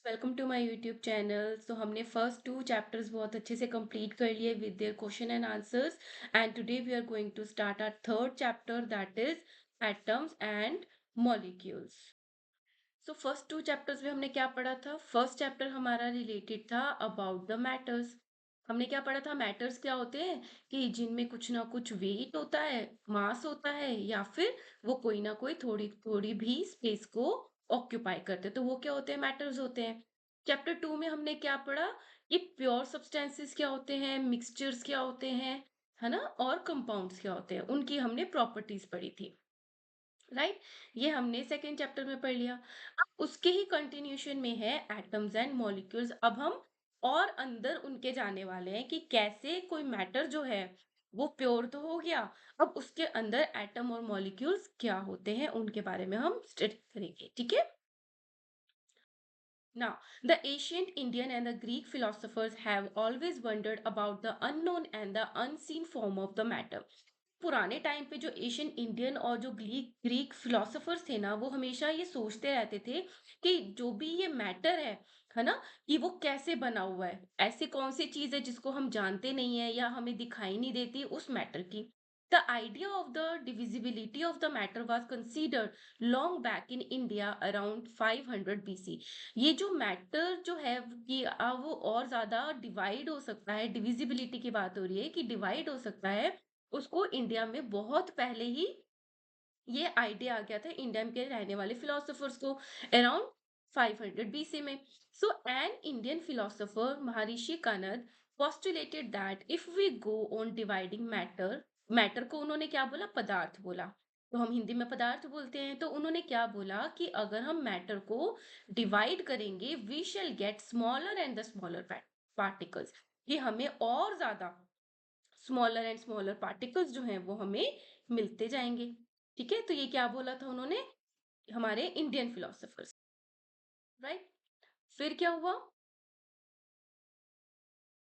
Welcome to my YouTube channel. So हमने first two chapters बहुत अच्छे से कंप्लीट कर लिए with their question and answers. And today we are going to start our third chapter, that is atoms and molecules. So first two chapters में हमने क्या पढ़ा था? फर्स्ट चैप्टर हमारा रिलेटेड था अबाउट द मैटर्स। हमने क्या पढ़ा था? मैटर्स क्या होते हैं कि जिनमें कुछ ना कुछ वेट होता है, मास होता है, या फिर वो कोई ना कोई थोड़ी थोड़ी भी स्पेस को ऑक्यूपाई करते हैं, तो वो क्या होते हैं? मैटर्स होते हैं। चैप्टर टू में हमने क्या पढ़ा कि प्योर सब्सटेंसेस क्या होते हैं, मिक्सचर्स क्या होते हैं, है ना, और कंपाउंड्स क्या होते हैं, उनकी हमने प्रॉपर्टीज पढ़ी थी। राइट, ये हमने सेकेंड चैप्टर में पढ़ लिया। अब उसके ही कंटिन्यूशन में है एटम्स एंड मॉलिक्यूल्स। अब हम और अंदर उनके जाने वाले हैं कि कैसे कोई मैटर जो है वो प्योर तो हो गया, अब उसके अंदर एटम और मॉलिक्यूल्स क्या होते हैं उनके बारे में हम स्टडी करेंगे। ठीक है। Now, the ancient Indian and the Greek philosophers have always wondered about the unknown and the unseen form of the matter. पुराने टाइम पे जो एशियन इंडियन और जो ग्रीक फिलोसोफर्स थे ना, वो हमेशा ये सोचते रहते थे कि जो भी ये मैटर है ना, कि वो कैसे बना हुआ है, ऐसी कौन सी चीज है जिसको हम जानते नहीं है या हमें दिखाई नहीं देती उस मैटर की। The idea of the divisibility of the matter was considered long back in India around 500 BC। ये जो मैटर जो है कि वो और ज्यादा डिवाइड हो सकता है, डिविजिबिलिटी की बात हो रही है कि डिवाइड हो सकता है, उसको इंडिया में बहुत पहले ही ये आइडिया आ गया था इंडिया के रहने वाले फिलोसोफर्स को, अराउंड 500 बीसी में। सो an Indian philosopher Maharshi Kannada postulated that if we go on dividing matter, matter को उन्होंने क्या बोला? पदार्थ बोला। तो हम हिंदी में पदार्थ बोलते हैं, तो उन्होंने क्या बोला कि अगर हम मैटर को डिवाइड करेंगे, we shall get smaller and the smaller particles, कि हमें और ज्यादा स्मॉलर एंड स्मॉलर पार्टिकल्स जो हैं वो हमें मिलते जाएंगे। ठीक है, तो ये क्या बोला था उन्होंने? हमारे इंडियन फिलोसोफर्स। राइट। फिर क्या हुआ?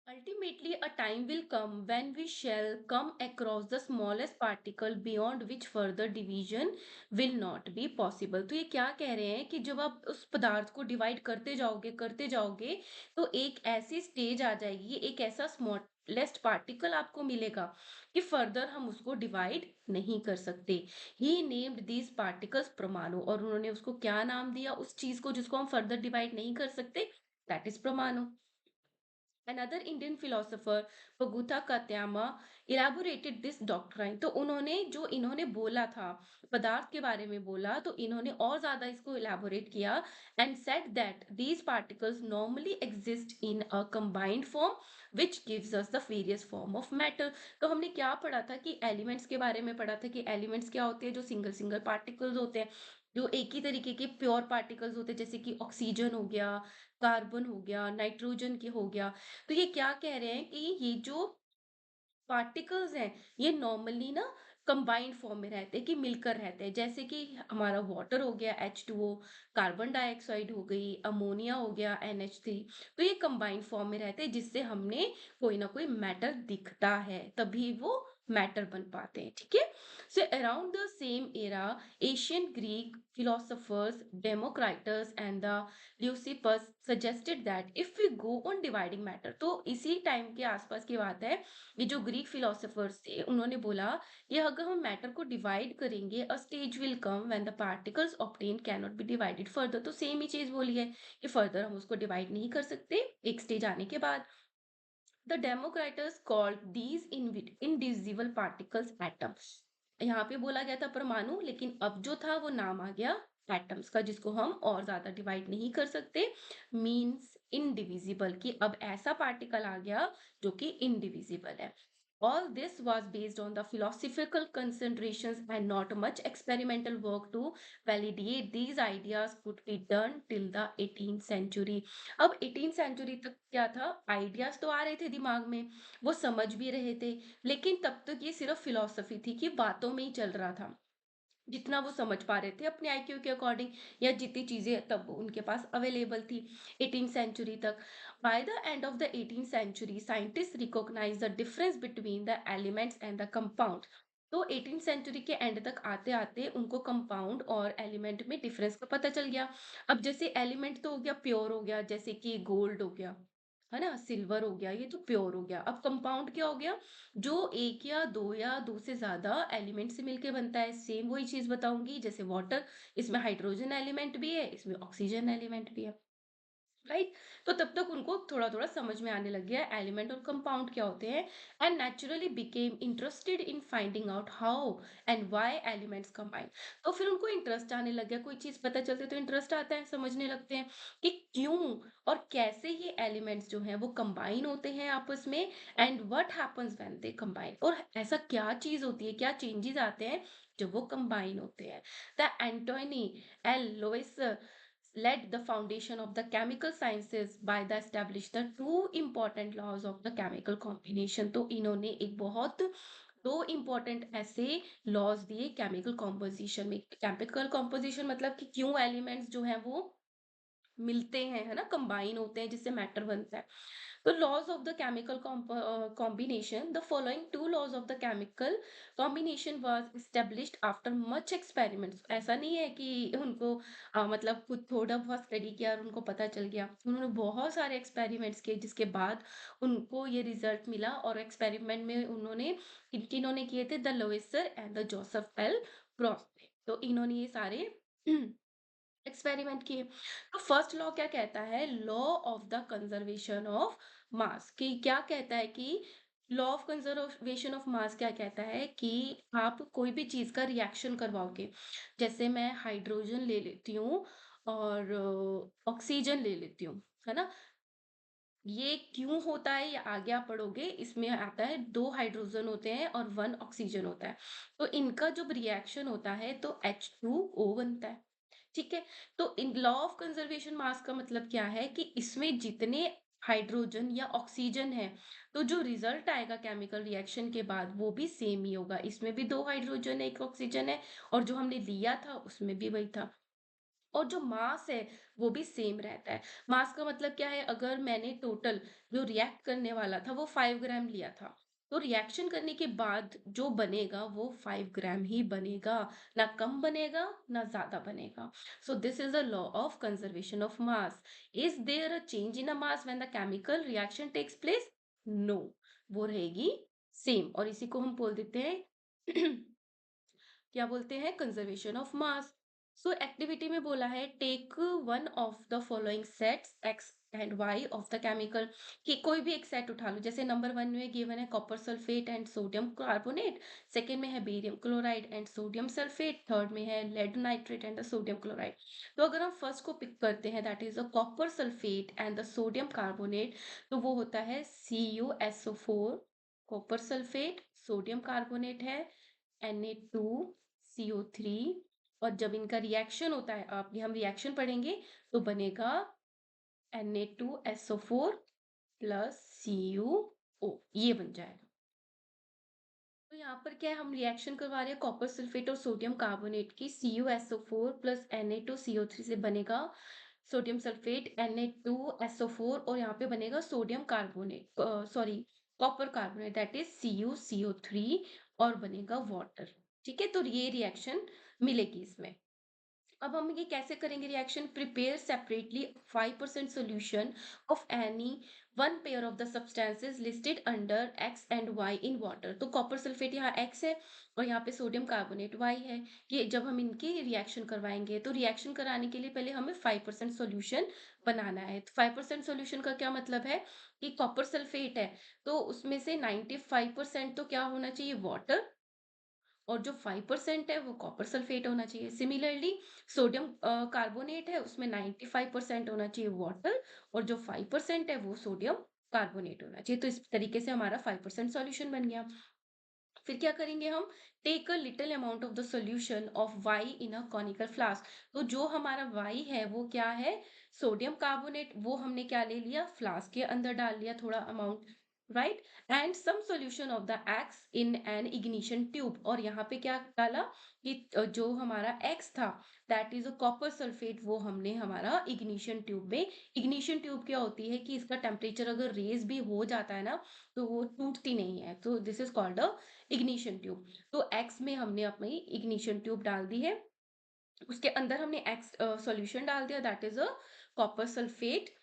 Ultimately, a time will come when we shall come across the smallest particle beyond which further division will not be possible। तो ये क्या कह रहे हैं कि जब आप उस पदार्थ को डिवाइड करते जाओगे, तो एक ऐसी स्टेज आ जाएगी, एक ऐसा स्मॉलेस्ट पार्टिकल आपको मिलेगा कि फर्दर हम उसको डिवाइड नहीं कर सकते। ही नेम्ड दीज पार्टिकल्स परमाणु, और उन्होंने उसको क्या नाम दिया उस चीज को जिसको हम फर्दर डिवाइड नहीं कर सकते? दैट इज परमाणु। Another Indian philosopher, Pagutha Katyama, elaborated this doctrine। तो उन्होंने जो इन्होंने बोला था, पदार्थ के बारे में बोला, तो इन्होंने और ज्यादा इसको elaborate किया and said that these particles normally exist in a combined form which gives us the various form of matter। तो हमने क्या पढ़ा था कि एलिमेंट्स के बारे में पढ़ा था कि एलिमेंट्स क्या होते हैं? जो सिंगल सिंगल पार्टिकल्स होते हैं, जो एक ही तरीके के प्योर पार्टिकल्स होते हैं, जैसे कि ऑक्सीजन हो गया, कार्बन हो गया, नाइट्रोजन के हो गया। तो ये क्या कह रहे हैं कि ये जो पार्टिकल्स हैं, ये नॉर्मली ना कंबाइंड फॉर्म में रहते हैं, कि मिलकर रहते हैं, जैसे कि हमारा वाटर हो गया H2O, कार्बन डाइऑक्साइड हो गई, अमोनिया हो गया NH3। तो ये कंबाइंड फॉर्म में रहते हैं, जिससे हमने कोई ना कोई मैटर दिखता है, तभी वो मैटर बन पाते हैं। ठीक है। So around the same era, Asian Greek philosophers Democritus and the Leucippus suggested that if we go on dividing matter, तो इसी टाइम के आसपास की बात है, ये जो ग्रीक फिलोसोफर्स थे उन्होंने बोला ये अगर हम मैटर को डिवाइड करेंगे, अ stage will come when the particles obtain can not B divided further. तो सेम ही चीज बोली है कि फर्दर हम उसको डिवाइड नहीं कर सकते एक स्टेज आने के बाद। The Democritus called these indivisible particles atoms. यहाँ पे बोला गया था परमाणु, लेकिन अब जो था वो नाम आ गया एटम्स का, जिसको हम और ज्यादा डिवाइड नहीं कर सकते। मींस इनडिविजिबल, कि अब ऐसा पार्टिकल आ गया जो कि इनडिविजिबल है। All this was based on the philosophical considerations and not much experimental work to validate these ideas could be done till the 18th century। अब 18th सेंचुरी तक क्या था? आइडियाज तो आ रहे थे दिमाग में, वो समझ भी रहे थे, लेकिन तब तक ये सिर्फ फिलॉसफी थी, कि बातों में ही चल रहा था, जितना वो समझ पा रहे थे अपने आईक्यू के अकॉर्डिंग, या जितनी चीजें तब उनके पास अवेलेबल थी 18th सेंचुरी तक। By the end of the 18th century, scientist recognise the difference between the elements and the compound. तो 18th सेंचुरी के एंड तक आते-आते उनको कंपाउंड और एलिमेंट में डिफरेंस का पता चल गया। अब जैसे एलिमेंट तो हो गया, प्योर हो गया, जैसे कि गोल्ड हो गया, है ना? सिल्वर हो गया, ये तो प्योर हो गया। अब कंपाउंड क्या हो गया? जो 1 या 2 से ज़्यादा एलिमेंट से मिलके बनता है। सेम वही चीज़ बताऊँगी, जैसे वाटर, इसमें हाइड्रोजन एलिमेंट भी है, इसमें ऑक्सीजन एलिमेंट भी है। राइट। तो तब तक उनको थोड़ा थोड़ा समझ में आने लग गया एलिमेंट और कंपाउंड क्या होते हैं, and naturally became interested in finding out how and why elements combine. तो फिर उनको इंटरेस्ट आने लग गया, कोई चीज पता चलती है तो इंटरेस्ट आता है, समझने लगते हैं कि क्यों और कैसे ये एलिमेंट्स जो हैं वो कंबाइन होते हैं आपस में, and what happens when they combine, और ऐसा क्या चीज होती है, क्या चेंजेस आते हैं जब वो कंबाइन होते हैं। The Antoine Lavoisier laid the foundation of the chemical sciences by the establish the two important laws of the chemical combination। तो इन्होंने एक बहुत दो इंपॉर्टेंट ऐसे लॉज दिए केमिकल कॉम्पोजिशन में। केमिकल कॉम्पोजिशन मतलब कि क्यों एलिमेंट्स जो हैं वो मिलते हैं, है ना, कंबाइन होते हैं जिससे मैटर बनता है। तो laws of the chemical combination, the following two laws of the chemical combination was established after much experiments। ऐसा नहीं है कि उनको मतलब खुद थोड़ा बहुत स्टडी किया और उनको पता चल गया, उन्होंने बहुत सारे एक्सपेरिमेंट्स किए जिसके बाद उनको ये रिजल्ट मिला। और एक्सपेरिमेंट में उन्होंने किन्होंने किए थे, the Lavoisier and the Joseph L Proust ने। तो इन्होंने ये सारे एक्सपेरिमेंट किए। तो फर्स्ट लॉ क्या कहता है, law of the conservation of मास, कि क्या कहता है कि लॉ ऑफ कंजर्वेशन ऑफ मास क्या कहता है कि आप कोई भी चीज का रिएक्शन करवाओगे, जैसे मैं हाइड्रोजन ले लेती हूँ और ऑक्सीजन ले लेती हूँ, है ना, ये क्यों होता है ये आगे आप पढ़ोगे, इसमें आता है दो हाइड्रोजन होते हैं और वन ऑक्सीजन होता है। तो इनका जब रिएक्शन होता है तो H2O बनता है। ठीक है। तो इन लॉ ऑफ कंजर्वेशन मास का मतलब क्या है कि इसमें जितने हाइड्रोजन या ऑक्सीजन है, तो जो रिजल्ट आएगा केमिकल रिएक्शन के बाद वो भी सेम ही होगा। इसमें भी दो हाइड्रोजन है, एक ऑक्सीजन है, और जो हमने लिया था उसमें भी वही था। और जो मास है वो भी सेम रहता है। मास का मतलब क्या है, अगर मैंने टोटल जो रिएक्ट करने वाला था वो 5 ग्राम लिया था, तो रिएक्शन करने के बाद जो बनेगा वो 5 ग्राम ही बनेगा, ना कम बनेगा ना ज्यादा बनेगा। So this is a law of conservation of mass. Is there a change in a mass when the chemical reaction takes place? No, वो रहेगी सेम। और इसी को हम बोल देते हैं क्या बोलते हैं, conservation of mass. So activity में बोला है, take one of the following sets X and Y of the chemical, कि कोई भी एक सेट उठा लो। जैसे नंबर 1 में गिवन है copper sulphate and sodium carbonate, second में है barium chloride and sodium sulphate, third में है lead nitrate and the sodium chloride. तो अगर हम फर्स्ट को पिक करते हैं, that is the copper sulphate and the sodium carbonate, तो वो होता है CuSO4, copper sulphate, sodium carbonate है Na2CO3, और जब इनका रिएक्शन होता है, आप ये हम रिएक्शन पढ़ेंगे, तो बनेगा Na2SO4 प्लस CuO, ये बन जाएगा। तो यहाँ पर क्या है, हम रिएक्शन करवा रहे हैं कॉपर सल्फेट और सोडियम कार्बोनेट की, CuSO4 प्लस Na2CO3 से बनेगा सोडियम सल्फेट Na2SO4, और यहाँ पे बनेगा sodium carbonate, sorry, copper carbonate, that is CuCO3, और बनेगा वाटर। ठीक है, तो ये रिएक्शन मिलेगी इसमें। अब हम ये कैसे करेंगे reaction, prepare separately 5% solution of any one pair of the substances listed under X and Y in water. तो कॉपर सल्फेट यहाँ एक्स है और यहाँ पे सोडियम कार्बोनेट वाई है। ये जब हम इनकी रिएक्शन करवाएंगे, तो रिएक्शन कराने के लिए पहले हमें 5% सॉल्यूशन बनाना है। तो 5% सॉल्यूशन का क्या मतलब है कि कॉपर सल्फेट है तो उसमें से 95% तो क्या होना चाहिए, वाटर, और जो 5% है वो कॉपर सल्फेट होना चाहिए। सिमिलरली सोडियम कार्बोनेट है, उसमें 95% होना चाहिए वाटर, और जो 5% है वो सोडियम कार्बोनेट होना चाहिए। तो इस तरीके से हमारा 5% सॉल्यूशन बन गया। फिर क्या करेंगे हम, take a little amount of the solution of Y in a conical flask. तो जो हमारा वाई है वो क्या है, सोडियम कार्बोनेट, वो हमने क्या ले लिया, फ्लास्क के अंदर डाल लिया थोड़ा amount. Right, and some solution of the X in an ignition tube, और यहाँ पे क्या डाला कि जो हमारा एक्स था that is a copper sulphate, वो हमने हमारा इग्निशन ट्यूब में, इग्निशन ट्यूब क्या होती है कि इसका टेम्परेचर अगर रेज भी हो जाता है ना तो वो टूटती नहीं है, तो this is called a ignition tube. तो एक्स में हमने अपनी इग्निशन ट्यूब डाल दी है, उसके अंदर हमने एक्स सॉल्यूशन डाल दिया that is a copper sulphate.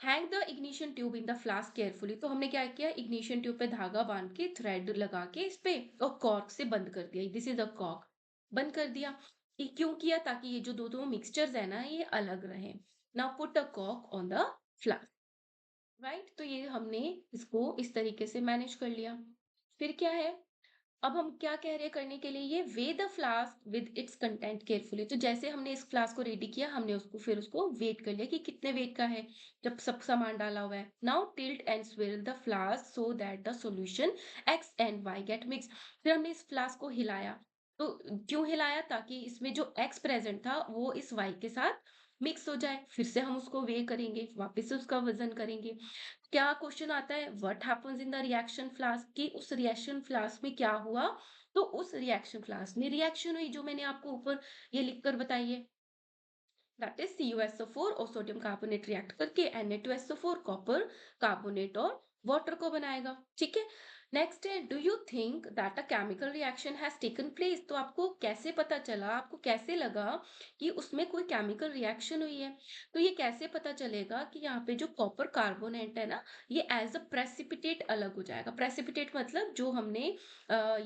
Hang the ignition tube in the flask carefully, तो हमने क्या किया, इग्निशन ट्यूब पे धागा बांध के थ्रेड लगा के इस पे और कॉर्क से बंद कर दिया, दिस इज अ कॉर्क, बंद कर दिया। ये क्यों किया, ताकि ये जो दो दो मिक्सचर्स है ना ये अलग रहे। Now put a cork on the flask, right, तो ये हमने इसको इस तरीके से मैनेज कर लिया। फिर क्या है, अब हम क्या कह रहे हैं करने के लिए, ये way the flask with its content carefully, तो जैसे हमने इस फ्लास्क को रेडी किया, हमने उसको फिर उसको वेट कर लिया कि कितने वेट का है, जब सब सामान डाला हुआ है। Now tilt and swirl the flask so that the solution X and Y get mix, फिर हमने इस फ्लास्क को हिलाया, तो क्यों हिलाया, ताकि इसमें जो एक्स प्रेजेंट था वो इस वाई के साथ मिक्स हो जाए, फिर से हम उसको वे करेंगे, वापस से उसका वजन करेंगे। क्या क्वेश्चन आता है, what happens in the reaction flask, कि उस रिएक्शन फ्लास्क में क्या हुआ, तो उस रिएक्शन फ्लास्क में रिएक्शन हुई जो मैंने आपको ऊपर ये लिखकर बताई है, दैट इज CuSO4 और सोडियम कार्बोनेट रिएक्ट करके Na2SO4 कॉपर कार्बोनेट और वाटर को बनाएगा, ठीक है। नेक्स्ट है, do you think that a chemical reaction has taken place, तो आपको कैसे पता चला, आपको कैसे लगा कि उसमें कोई केमिकल रिएक्शन हुई है। तो ये कैसे पता चलेगा कि यहाँ पे जो कॉपर कार्बोनेट है ना ये एज अ प्रेसिपिटेट अलग हो जाएगा, प्रेसिपिटेट मतलब जो हमने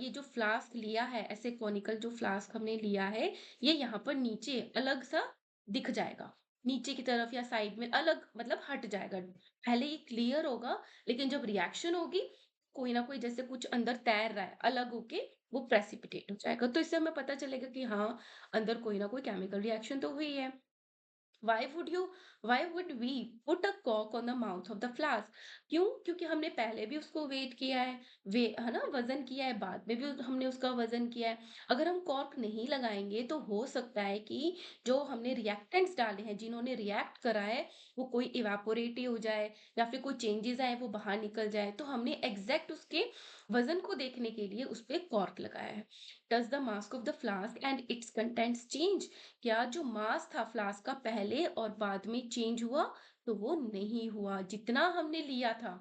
ये जो फ्लास्क लिया है, ऐसे कॉनिकल जो फ्लास्क हमने लिया है, ये यहाँ पर नीचे अलग सा दिख जाएगा, नीचे की तरफ या साइड में अलग मतलब हट जाएगा। पहले ये क्लियर होगा, लेकिन जब रिएक्शन होगी कोई ना कोई जैसे कुछ अंदर तैर रहा है अलग होके, वो प्रेसिपिटेट हो जाएगा, तो इससे हमें पता चलेगा कि हाँ अंदर कोई ना कोई केमिकल रिएक्शन तो हुई है। Why would you, why would we put a cork on the mouth of the flask? क्यों? क्योंकि हमने पहले भी उसको वेट किया है, वे है ना वजन किया है, बाद में भी हमने उसका वजन किया है। अगर हम कॉर्क नहीं लगाएंगे तो हो सकता है कि जो हमने रिएक्टेंट्स डाले हैं, जिन्होंने रिएक्ट करा है, वो कोई इवापोरेट ही हो जाए या फिर कोई चेंजेस आए वो बाहर निकल जाए, तो हमने एग्जैक्ट उसके वजन को देखने के लिए उस पे कॉर्क लगाया है। Does the mask of the flask and it's contents change, क्या जो मास था फ्लास्क का पहले और बाद में चेंज हुआ, तो वो नहीं हुआ, जितना हमने लिया था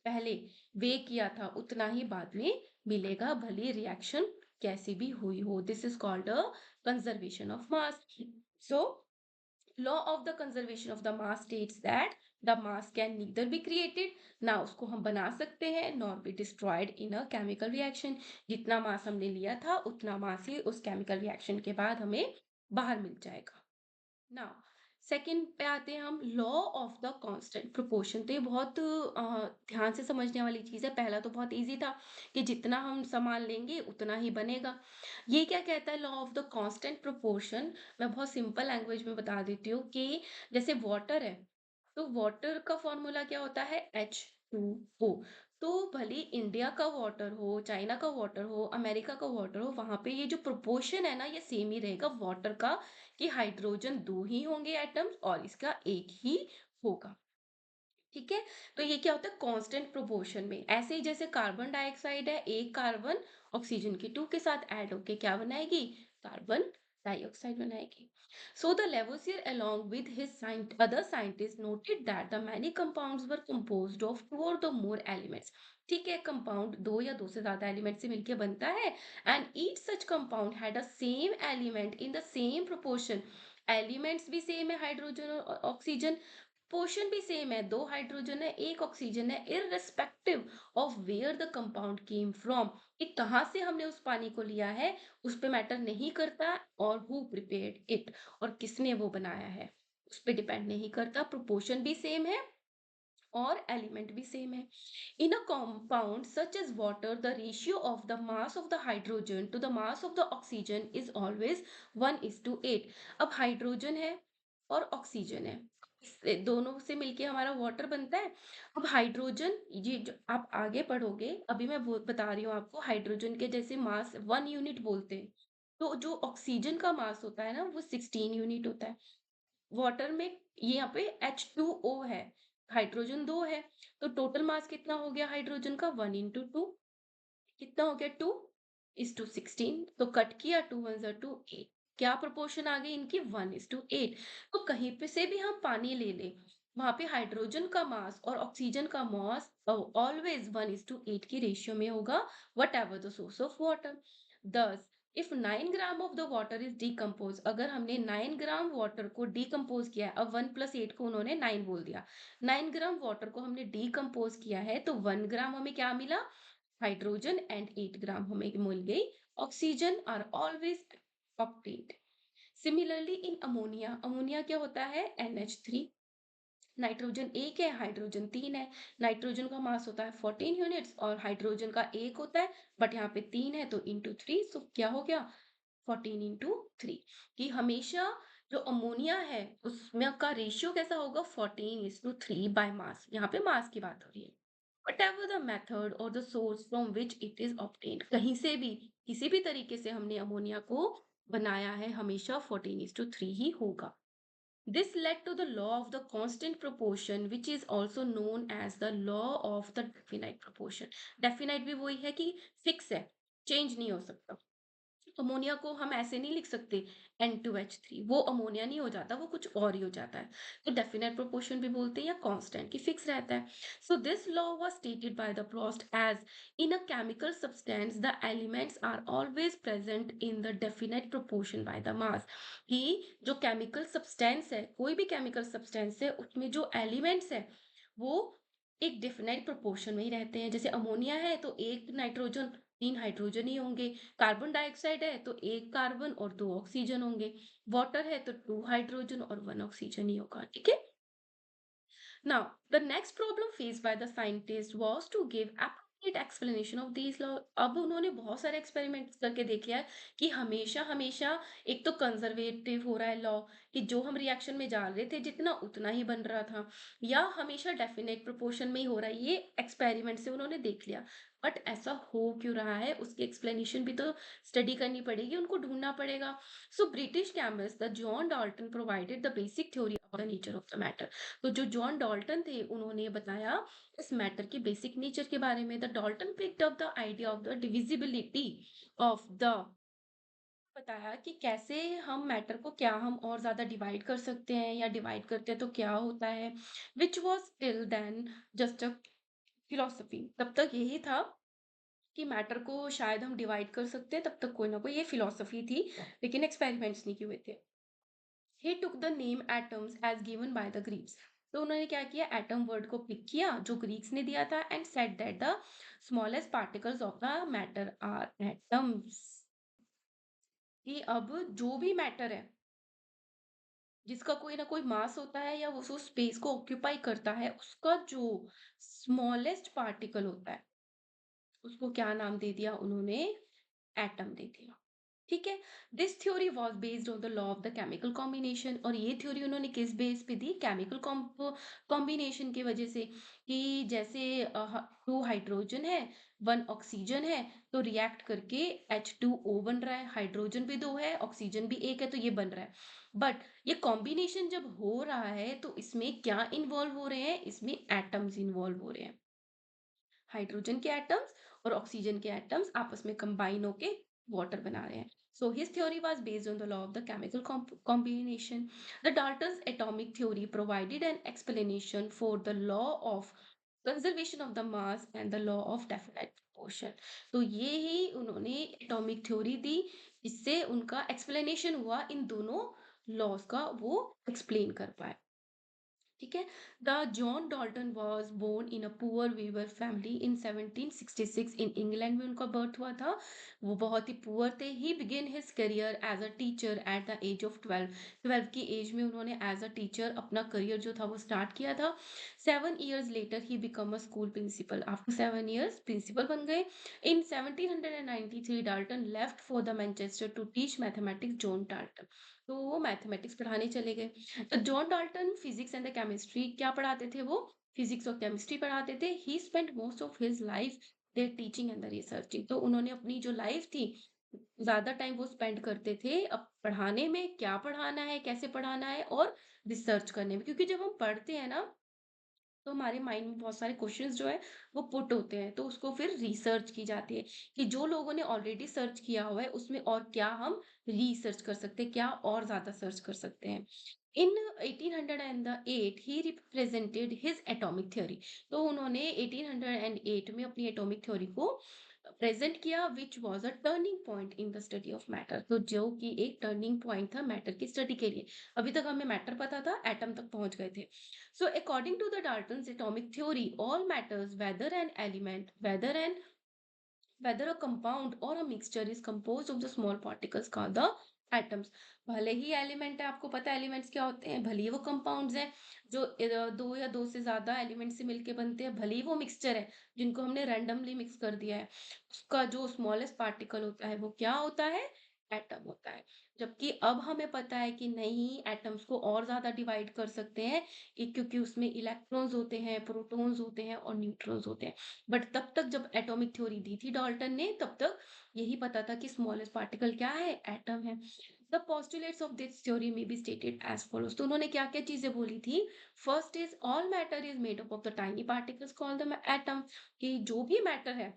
पहले वे किया था उतना ही बाद में मिलेगा, भले रिएक्शन कैसी भी हुई हो। This is called a conservation of mass. So law of the conservation of the mass states that the mass can neither be created, ना उसको हम बना सकते हैं nor be destroyed in a chemical reaction, जितना मास हमने लिया था उतना मास ही उस केमिकल रिएक्शन के बाद हमें बाहर मिल जाएगा। नाउ सेकंड पे आते हैं हम, law of the constant proportion, तो ये बहुत ध्यान से समझने वाली चीज है। पहला तो बहुत इजी था कि जितना हम सामान लेंगे उतना ही बनेगा। ये क्या कहता है, law of the constant proportion, मैं बहुत सिंपल लैंग्वेज में बता देती हूँ कि जैसे वाटर है, तो वाटर का फॉर्मूला क्या होता है, H2O। तो भले इंडिया का वाटर हो, चाइना का वाटर हो, अमेरिका का वाटर हो, वहां पे ये जो प्रोपोर्शन है ना ये सेम ही रहेगा वाटर का, कि हाइड्रोजन दो ही होंगे एटम्स और इसका एक ही होगा, ठीक है। तो ये क्या होता है कांस्टेंट प्रोपोर्शन में, ऐसे ही जैसे कार्बन डाइऑक्साइड है, एक कार्बन ऑक्सीजन के टू के साथ ऐड होके क्या बनाएगी, कार्बन डाइऑक्साइड बनाएगी। So the Lavoisier along with his other scientists noted that the many compounds were composed of two or the more elements, ठीक है, कंपाउंड दो या दो से ज्यादा एलिमेंट से मिलके बनता है, and each such compound had a same element in the same proportion, elements भी सेम है हाइड्रोजन और ऑक्सीजन, पोर्शन भी सेम है, दो हाइड्रोजन है एक ऑक्सीजन है, irrespective of where the compound came from, कि कहाँ से हमने उस पानी को लिया है उस पे मैटर नहीं करता, और हु प्रिपेयर्ड इट, और किसने वो बनाया है उस पे डिपेंड नहीं करता, प्रोपोर्शन भी सेम है और एलिमेंट भी सेम है। इन अ compound such as water, the ratio of the mass of the hydrogen to the mass of the oxygen is always 1:8। अब हाइड्रोजन है और ऑक्सीजन है, दोनों से मिलके हमारा वाटर बनता है। अब हाइड्रोजन, ये जो आप आगे पढ़ोगे, अभी मैं बता रही हूँ आपको, हाइड्रोजन के जैसे मास 1 यूनिट बोलते हैं, तो जो ऑक्सीजन का मास होता है ना वो 16 यूनिट होता है। वाटर में ये यहाँ पे H2O है, हाइड्रोजन 2 है, तो टोटल मास कितना हो गया हाइड्रोजन का? 1 इंटू 2, कितना हो गया? 2 इज टू 16, तो कट किया, 2 वन ज़ा 2, 8। क्या प्रोपोर्शन आ गई इनकी? 1 इज टू 8। तो कहीं पे से भी हम पानी ले लें, वहां पे हाइड्रोजन का मास और ऑक्सीजन का मास ऑलवेज 1 इज टू 8 की रेशियो में होगा, whatever the source of water. दस, if 9 gram of the water is decompose, अगर हमने 9 ग्राम वाटर को डिकम्पोज किया है, अब 1 प्लस 8 को उन्होंने 9 बोल दिया, 9 ग्राम वाटर को हमने डिकम्पोज किया है, तो 1 ग्राम हमें क्या मिला? हाइड्रोजन, एंड 8 ग्राम हमें मिल गई oxygen, are always octet. Similarly in ammonia, ammonia क्या होता है? NH3। नाइट्रोजन एक है, हाइड्रोजन 3 है। नाइट्रोजन का मास होता है 14 यूनिट्स और हाइड्रोजन का एक होता है, बट यहाँ पे 3 है तो इंटू 3, सो क्या हो गया? 14 इंटू 3। कि हमेशा जो अमोनिया है उसमें का रेशियो कैसा होगा? 14:3 बाय मास, यहाँ पे मास की बात हो रही है। whatever the method or the source from which it is obtained, कहीं से भी किसी भी तरीके से हमने अमोनिया को बनाया है, हमेशा 14:3 ही होगा। This led to the law of the constant proportion, which is also known as the law of the definite proportion. Definite भी वही है कि फिक्स है, चेंज नहीं हो सकता। अमोनिया को हम ऐसे नहीं लिख सकते N2H3, वो अमोनिया नहीं हो जाता, वो कुछ और ही हो जाता है। तो डेफिनेट प्रोपोर्शन भी बोलते हैं या कांस्टेंट, कि फिक्स रहता है। So this law was stated by the Proust as in a chemical substance the elements are always present in the definite proportion by the mass. कि जो केमिकल सब्सटेंस है, कोई भी केमिकल सब्सटेंस है, उसमें जो एलिमेंट्स है वो एक डेफिनेट प्रोपोर्शन में ही रहते हैं। जैसे अमोनिया है तो एक नाइट्रोजन, 3 हाइड्रोजन ही होंगे। कार्बन डाइऑक्साइड है तो एक कार्बन और 2 ऑक्सीजन होंगे। वाटर है तो 2 हाइड्रोजन और 1 ऑक्सीजन ही होगा, ठीक है। Now, the next problem faced by the scientists was to give appropriate explanation of these law. अब उन्होंने बहुत सारे एक्सपेरिमेंट्स करके देख लिया है कि हमेशा हमेशा एक तो कंजर्वेटिव हो रहा है लॉ, कि जो हम रिएक्शन में डाल रहे थे जितना उतना ही बन रहा था, या हमेशा डेफिनेट प्रोपोर्शन में ही हो रहा है। ये एक्सपेरिमेंट से उन्होंने देख लिया, बट ऐसा हो क्यों रहा है उसकी एक्सप्लेनेशन भी तो स्टडी करनी पड़ेगी, उनको ढूंढना पड़ेगा। So British chemist the John Dalton provided the basic theory of the nature of the matter. तो जो जॉन डॉल्टन थे उन्होंने बताया इस मैटर के बेसिक नेचर के बारे में। The Dalton picked up the idea of the divisibility of the, बताया कि कैसे हम मैटर को, क्या हम और ज्यादा डिवाइड कर सकते हैं, या डिवाइड करते हैं तो क्या होता है, which was till then just a philosophy. तब तक यही था कि मैटर को शायद हम डिवाइड कर सकते हैं, तब तक कोई ना कोई ये फिलोसफी थी, लेकिन एक्सपेरिमेंट्स नहीं किए हुए थे। he took the name atoms as given by the Greeks। तो उन्होंने क्या किया? एटम वर्ड को पिक किया जो ग्रीक्स ने दिया था, and said that the smallest particles of the matter are atoms. कि अब जो भी मैटर है जिसका कोई ना कोई मास होता है या वो उस स्पेस को ऑक्यूपाई करता है, उसका जो स्मॉलेस्ट पार्टिकल होता है उसको क्या नाम दे दिया उन्होंने? एटम दे दिया। ठीक है। This theory was based on the law of the chemical combination, और ये थ्योरी उन्होंने किस बेस पे दी? केमिकल कॉम्बिनेशन की वजह से। कि जैसे 2 हाइड्रोजन है, 1 ऑक्सीजन है, तो रिएक्ट करके H2O बन रहा है, हाइड्रोजन भी 2 है, ऑक्सीजन भी 1 है, तो ये बन रहा है। बट ये कॉम्बिनेशन जब हो रहा है तो इसमें क्या इन्वॉल्व हो रहे हैं? इसमें एटम्स इन्वॉल्व हो रहे हैं। हाइड्रोजन के एटम्स और ऑक्सीजन के एटम्स आपस में कंबाइन होके वाटर बना रहे हैं। So his theory was based on the law of the chemical combination. The Dalton's atomic theory provided an explanation for the law of conservation of the mass and the law of definite proportion. तो ये ही उन्होंने atomic theory दी, जिससे उनका explanation हुआ, इन दोनों laws का वो explain कर पाए। ठीक है। The John Dalton was born in a poor weaver family in 1766। In England में उनका बर्थ हुआ था। वो बहुत ही पुअर थे। He began his career as a teacher at the age of 12। 12 की एज में उन्होंने एज अ टीचर अपना करियर जो था वो स्टार्ट किया था। 7 years later he become a school principal. After 7 years principal बन गए। In 1793 Dalton left for the Manchester to teach mathematics John Dalton. तो वो मैथमेटिक्स पढ़ाने चले गए। तो John Dalton physics and the chemistry क्या पढ़ाते थे? वो फिजिक्स और केमिस्ट्री पढ़ाते थे। ही spent most of his life there teaching and the researching. तो उन्होंने अपनी जो लाइफ थी ज्यादा टाइम वो स्पेंड करते थे अब पढ़ाने में, क्या पढ़ाना है, कैसे पढ़ाना है, और रिसर्च करने में। क्योंकि जब हम पढ़ते हैं ना तो हमारे माइंड में बहुत सारे क्वेश्चंस जो है वो पुट होते हैं, तो उसको फिर रिसर्च की जाती है कि जो लोगों ने ऑलरेडी सर्च किया हुआ है उसमें और क्या हम रिसर्च कर सकते हैं, क्या और ज्यादा सर्च कर सकते हैं। इन 1808 ही रिप्रेजेंटेड हिज एटॉमिक थ्योरी। तो उन्होंने 1808 में अपनी एटॉमिक थ्योरी को प्रेजेंट किया, which was a turning point in the study of matter. तो जो कि एक टर्निंग पॉइंट था मैटर की स्टडी के लिए। अभी तक हमें मैटर पता था, एटम तक पहुंच गए थे। So according to the Dalton's atomic theory, all matters, whether a compound or a mixture is composed of the small particles called the atoms। भले ही एलिमेंट है, आपको पता है एलिमेंट्स क्या होते हैं, भले ही वो कंपाउंड्स हैं जो दो या दो से ज्यादा एलिमेंट से मिलके बनते हैं, भले ही वो मिक्सचर है जिनको हमने रैंडमली मिक्स कर दिया है, उसका जो स्मॉलेस्ट पार्टिकल होता है वो क्या होता है, एटम होता है। जबकि अब हमें पता है कि नहीं, एटम्स को और ज्यादा डिवाइड कर सकते हैं, क्योंकि उसमें इलेक्ट्रॉन्स होते हैं, प्रोटॉन्स होते हैं और न्यूट्रॉन्स होते हैं। बट तब तक जब एटॉमिक थ्योरी दी थी डाल्टन ने, तब तक यही पता था कि स्मॉलेस्ट पार्टिकल क्या है, एटम है। The postulates of this theory में बी स्टेटेड एज फॉलोज। तो उन्होंने क्या क्या चीजें बोली थी। First is all matter is made up of the tiny particles called the atom. कि जो भी मैटर है,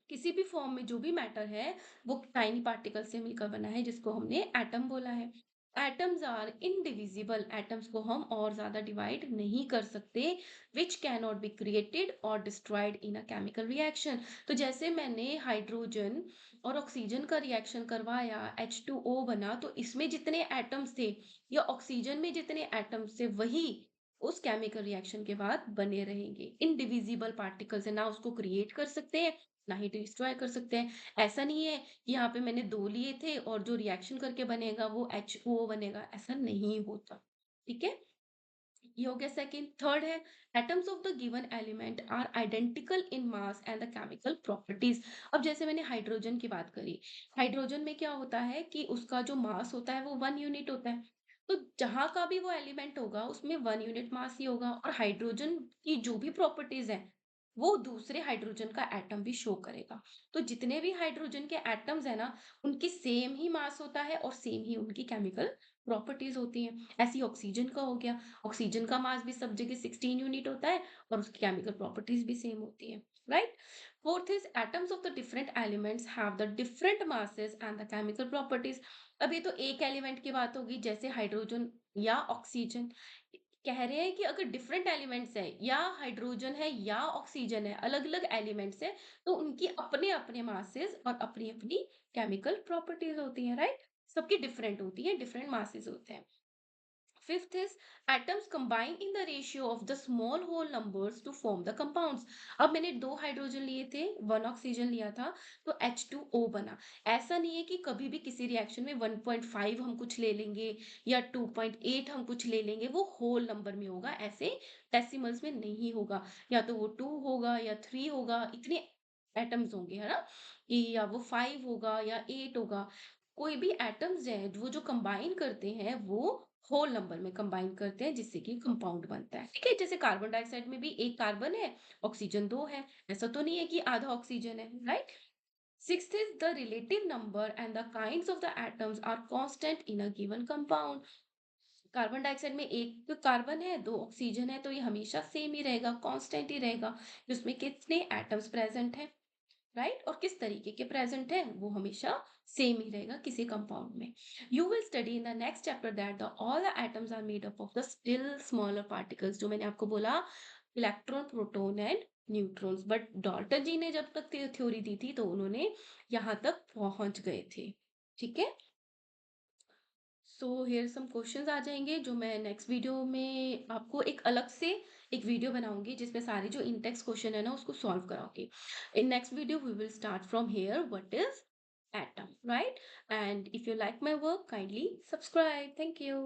किसी भी फॉर्म में जो भी मैटर है, वो टाइनी पार्टिकल से मिलकर बना है, जिसको हमने एटम बोला है। Atoms are indivisible. एटम्स को हम और ज्यादा डिवाइड नहीं कर सकते, which can not be created और destroyed in a chemical reaction. तो जैसे मैंने हाइड्रोजन और ऑक्सीजन का रिएक्शन करवाया, H2O बना, तो इसमें जितने एटम्स थे या ऑक्सीजन में जितने एटम्स थे, वही उस केमिकल रिएक्शन के बाद बने रहेंगे। इनडिविजिबल पार्टिकल्स है, ना उसको क्रिएट कर सकते हैं, ना ही डिस्ट्रॉय कर सकते हैं। ऐसा नहीं है कि यहाँ पे मैंने दो लिए थे और जो रिएक्शन करके बनेगा वो H2O बनेगा, ऐसा नहीं होता। ठीक है, ये हो गया सेकंड। थर्ड है, atoms of the given element are identical in mass and the chemical properties. अब जैसे मैंने हाइड्रोजन की बात करी, हाइड्रोजन में क्या होता है कि उसका जो मास होता है वो 1 यूनिट होता है। तो जहां का भी वो एलिमेंट होगा उसमें 1 यूनिट मास ही होगा, और हाइड्रोजन की जो भी प्रॉपर्टीज है वो दूसरे हाइड्रोजन का एटम भी शो करेगा। तो जितने भी हाइड्रोजन के एटम्स है ना, उनकी सेम ही मास होता है और सेम ही उनकी केमिकल प्रॉपर्टीज होती हैं। ऐसी ऑक्सीजन का हो गया, ऑक्सीजन का मास भी सब जगह 16 यूनिट होता है और उसकी केमिकल प्रॉपर्टीज भी सेम होती है, right. Fourth is atoms of the different elements have the different masses and the chemical properties. अब ये तो एक एलिमेंट की बात होगी, जैसे हाइड्रोजन या ऑक्सीजन। कह रहे हैं कि अगर डिफरेंट एलिमेंट्स है, या हाइड्रोजन है या ऑक्सीजन है, अलग अलग एलिमेंट्स है, तो उनकी अपने अपने मासेस और अपनी अपनी केमिकल प्रॉपर्टीज होती हैं, राइट। सबकी डिफरेंट होती है, डिफरेंट मासेस होते हैं। Fifth is atoms combine in the ratio of the small whole numbers to form the compounds। अब मैंने दो हाइड्रोजन लिए थे, वन ऑक्सीजन लिया था, तो H2O बना। ऐसा नहीं है कि कभी भी किसी रिएक्शन में 1.5 हम कुछ ले लेंगे या 2.8 हम कुछ ले लेंगे, वो होल नंबर में होगा, ऐसे डेसिमल्स में नहीं होगा। या तो वो 2 होगा या 3 होगा, इतने एटम्स होंगे, है ना, कि या वो 5 होगा या 8 होगा। कोई भी एटम्स है वो जो कंबाइन करते हैं वो होल नंबर में कंबाइन करते हैं, जिससे कि कंपाउंड बनता है। ठीक है, जैसे कार्बन डाइऑक्साइड में भी एक कार्बन है, ऑक्सीजन दो है। ऐसा तो नहीं है कि आधा ऑक्सीजन है, right. Sixth is the relative number and the kinds of the atoms are constant in a given compound. Carbon dioxide में एक कार्बन है, दो ऑक्सीजन है, तो ये हमेशा सेम ही रहेगा, कांस्टेंट ही रहेगा कि उसमें कितने एटम्स प्रेजेंट हैं, राइट। और किस तरीके के प्रेजेंट है वो हमेशा सेम ही रहेगा किसी कंपाउंड में। You will study in the next chapter that the all the atoms are made up of the still smaller particles. जो मैंने आपको बोला, electron, proton and neutrons. But Dalton ji ने जब तक थ्योरी दी थी तो उन्होंने यहां तक पहुंच गए थे। ठीक है, सो हियर सम क्वेश्चंस आ जाएंगे जो मैं नेक्स्ट वीडियो में आपको एक अलग से एक वीडियो बनाऊंगी, जिसमें सारे जो इंटेक्स क्वेश्चन है ना उसको solve कराऊंगी। In next video, we will start from here. What is atom, right? And if you like my work, kindly subscribe. Thank you.